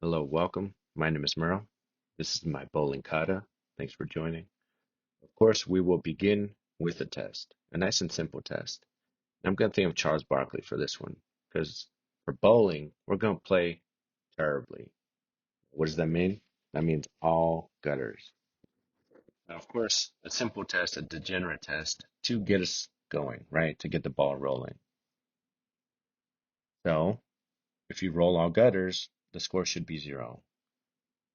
Hello, welcome. My name is Merl. This is my bowling kata. Thanks for joining. Of course, we will begin with a test, a nice and simple test. And I'm going to think of Charles Barkley for this one, because for bowling, we're going to play terribly. What does that mean? That means all gutters. Now, of course, a simple test, a degenerate test to get us going, right? To get the ball rolling. So, if you roll all gutters, the score should be 0.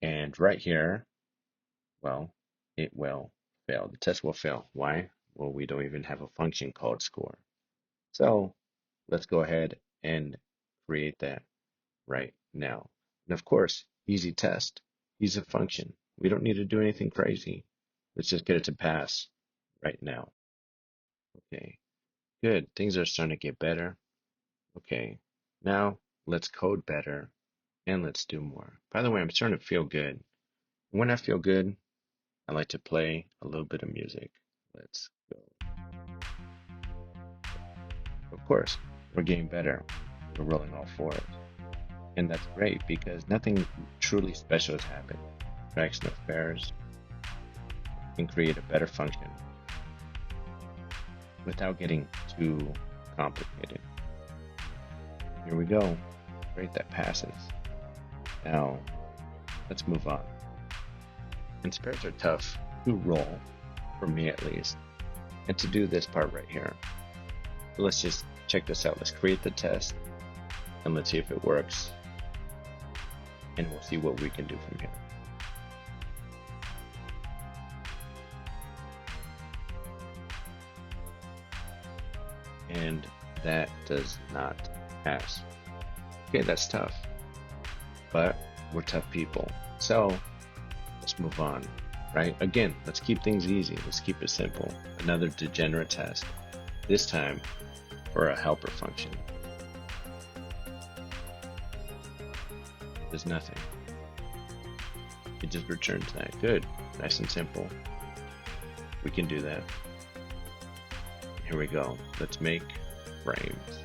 And right here, well, it will fail. The test will fail. Why? Well, we don't even have a function called score. So let's go ahead and create that right now. And of course, easy test, use a function. We don't need to do anything crazy. Let's just get it to pass right now. Okay, good. Things are starting to get better. Okay, now let's code better and let's do more. By the way, I'm starting to feel good. When I feel good, I like to play a little bit of music. Let's go. Of course, we're getting better. We're rolling all fours. And that's great because nothing truly special has happened. Fraction of pairs can create a better function without getting too complicated. Here we go. Great, that passes. Now, let's move on. And pairs are tough to roll, for me at least, and to do this part right here. So let's just check this out. Let's create the test and let's see if it works. And we'll see what we can do from here. And that does not pass. Okay, that's tough. But we're tough people. So let's move on, right? Again, let's keep things easy. Let's keep it simple. Another degenerate test. This time for a helper function. There's nothing. It just returns that. Good. Nice and simple. We can do that. Here we go. Let's make frames.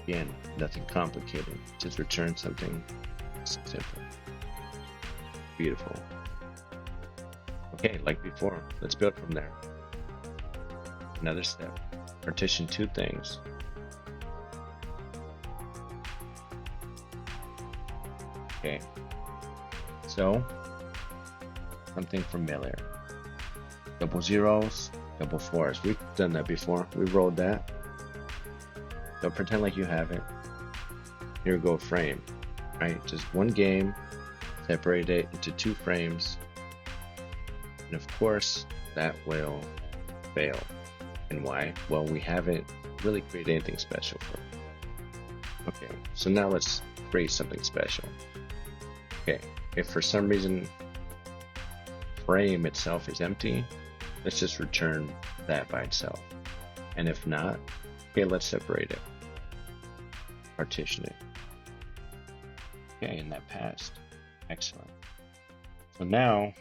Again, nothing complicated. Just return something simple. Beautiful. Okay, like before, let's build from there. Another step. Partition two things. Okay. So, something familiar. Double zeros, double fours. We've done that before. We rolled that. So pretend like you haven't. Here we go, frame. Right? Just one game. Separate it into 2 frames. And of course, that will fail. And why? Well, we haven't really created anything special for it. Okay, so now let's create something special. Okay, if for some reason frame itself is empty, let's just return that by itself. And if not, okay, let's separate it. Partition it. Okay, and that passed. Excellent. So now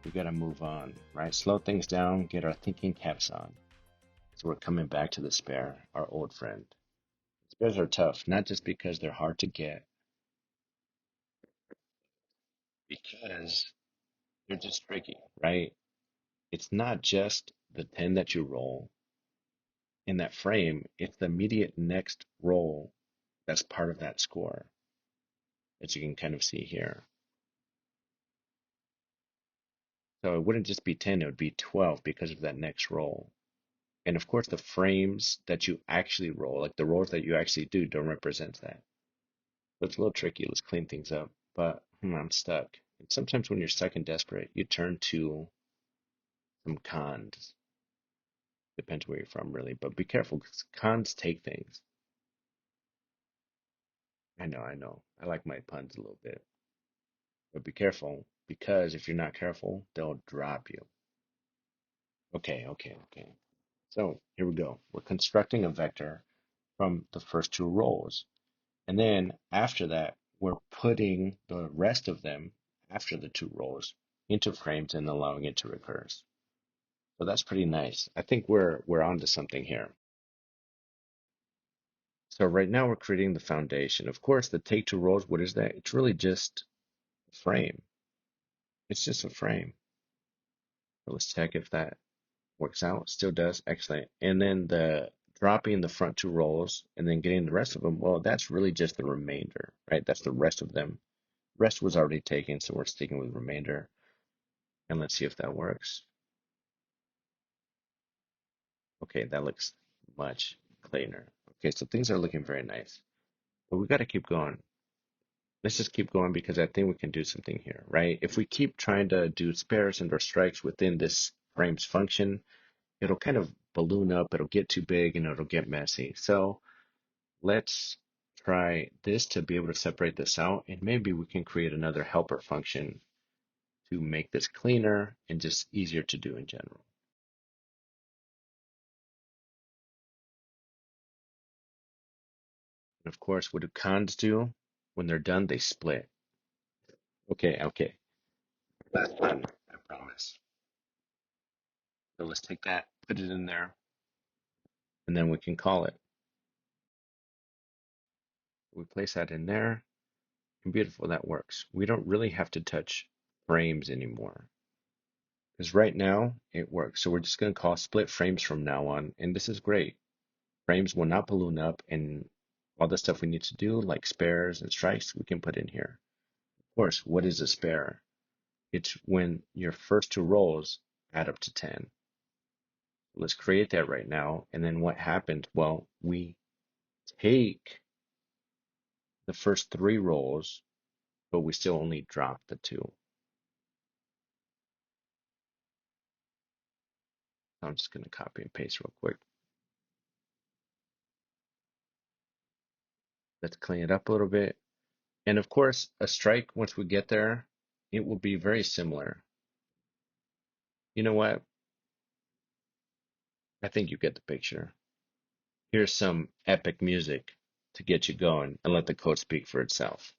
we gotta move on, right? Slow things down, get our thinking caps on. So we're coming back to the spare, our old friend. Spares are tough, not just because they're hard to get, because they're just tricky, right? It's not just the 10 that you roll in that frame, it's the immediate next roll that's part of that score, as you can kind of see here. So it wouldn't just be 10, it would be 12 because of that next roll. And of course, the frames that you actually roll, like the rolls that you actually do, don't represent that. So it's a little tricky. Let's clean things up. But I'm stuck. And sometimes when you're stuck and desperate, you turn to some cons. Depends where you're from, really. But be careful because cons take things. I know, I know. I like my puns a little bit. But be careful because if you're not careful, they'll drop you. Okay. So here we go. We're constructing a vector from the first 2 rows. And then after that, we're putting the rest of them after the 2 rows into frames and allowing it to recurse. So that's pretty nice. I think we're onto something here. So right now we're creating the foundation. Of course, the take two rows, what is that? It's really just a frame. It's just a frame. So let's check if that works out. Still does. Excellent. And then the dropping the front two rows and then getting the rest of them, well, that's really just the remainder, right? That's the rest of them. Rest was already taken, so we're sticking with remainder. And let's see if that works. Okay, that looks much cleaner. Okay, so things are looking very nice. But we got to keep going. Let's just keep going because I think we can do something here, right? If we keep trying to do spares and or strikes within this frames function, it'll kind of balloon up, it'll get too big, and it'll get messy. So let's try this to be able to separate this out, and maybe we can create another helper function to make this cleaner and just easier to do in general. And of course, what do cons do? When they're done, they split. Okay, okay. Last one, I promise. So let's take that, put it in there, and then we can call it. We place that in there, and beautiful, that works. We don't really have to touch frames anymore. Because right now, it works. So we're just going to call split frames from now on, and this is great. Frames will not balloon up, and all the stuff we need to do, like spares and strikes, we can put in here. Of course, what is a spare? It's when your first two rows add up to 10. Let's create that right now. And then what happened? Well, we take the first three rows, but we still only drop the two. I'm just going to copy and paste real quick. Let's clean it up a little bit. And of course, a strike, once we get there, it will be very similar. You know what? I think you get the picture. Here's some epic music to get you going and let the code speak for itself.